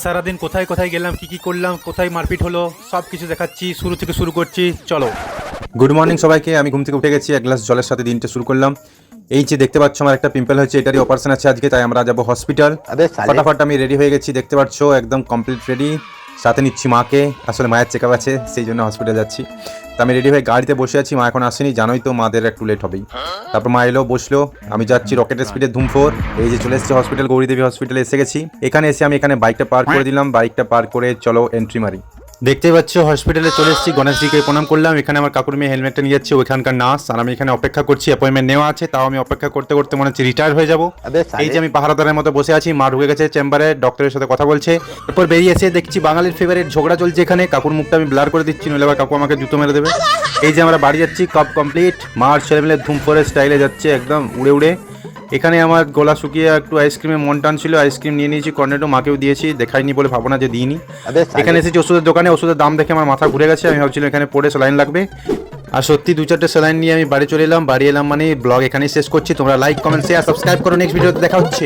সারাদিন কোথায় কোথায় গেলাম, কি করলাম, কোথায় মারপিট হলো, সব কিছু দেখাচ্ছি। শুরু থেকে শুরু করছি, চলো। গুড মর্নিং সবাইকে। আমি ঘুম থেকে উঠে গেছি, এক গ্লাস জলের সাথে দিনটা শুরু করলাম। এই যে দেখতে পাচ্ছ আমার একটা পিম্পল হয়েছে, এটারই অপারেশন আছে আজকে, তাই আমরা যাবো হসপিটাল। ফটাফট আমি রেডি হয়ে গেছি, দেখতে পাচ্ছ একদম কমপ্লিট রেডি। সাথে নিচ্ছি মাকে, আসলে মায়ের চেক আপ আছে, সেই জন্য হসপিটাল যাচ্ছি। তো আমি রেডি হয়ে গাড়িতে বসে আছি, মা এখন আসেনি, জানোই তো মাদের একটু লেট হবেই। তারপর মা এলো, বসলো, আমি যাচ্ছি রকেটের স্পিডে ধুমফোর। এই যে চলে এসেছি হসপিটাল, গৌরীদেবী হসপিটালে এসে গেছি। এখানে এসে আমি এখানে বাইকটা পার্ক করে দিলাম, বাইকটা পার্ক করে চলো এন্ট্রি মারি। দেখতেই পাচ্ছ হসপিটালে চলে এসেছি, গণেশজিকে প্রণাম করলাম। এখানে আমার কাকুর মেয়ে হেলমেটটা নিয়ে যাচ্ছে, ওইখানকার নার্স, আর আমি এখানে অপেক্ষা করছি। অ্যাপয়েন্টমেন্ট নেওয়া আছে, তাও আমি অপেক্ষা করতে করতে মনে হচ্ছে রিটায়ার হয়ে যাবো। এই যে আমি পাহারাদারের মতো বসে আছি, মা ঢুকে গেছে চেম্বারে, ডক্টরের সাথে কথা বলছে। এরপর বেরিয়ে এসে দেখছি বাঙালির ফেভারিট ঝগড়া চলছে এখানে। কাকুর মুখটা আমি ব্লার করে দিচ্ছি, নইলে আবার কাকু আমাকে জুতো মেরে দেবে। এই যে আমরা বাড়ি যাচ্ছি, কাপ কমপ্লিট, মার ছেলে মিলে ধুমফোরের স্টাইলে যাচ্ছে একদম উড়ে উড়ে। এখানে আমার গলা শুকিয়ে একটু আইসক্রিমে মন টানছিল, আইসক্রিম নিয়ে নিয়েছি, কর্নেটো মাকেও দিয়েছি, দেখাইনি বলে ভাবো না যে দিইনি। এখানে এসেছি ওষুধের দোকানে, ওষুধের দাম দেখে আমার মাথা ঘুরে গেছে। আমি ভাবছিলাম এখানে পড়ে স্যালাইন লাগবে, আর সত্যি 2-4টে স্যালাইন নিয়ে আমি বাড়ি চলে এলাম। বাড়ি এলাম মানে ব্লগ এখানেই শেষ করছি। তোমরা লাইক, কমেন্ট, শেয়ার, সাবস্ক্রাইব করো। নেক্সট ভিডিওতে দেখা হচ্ছে।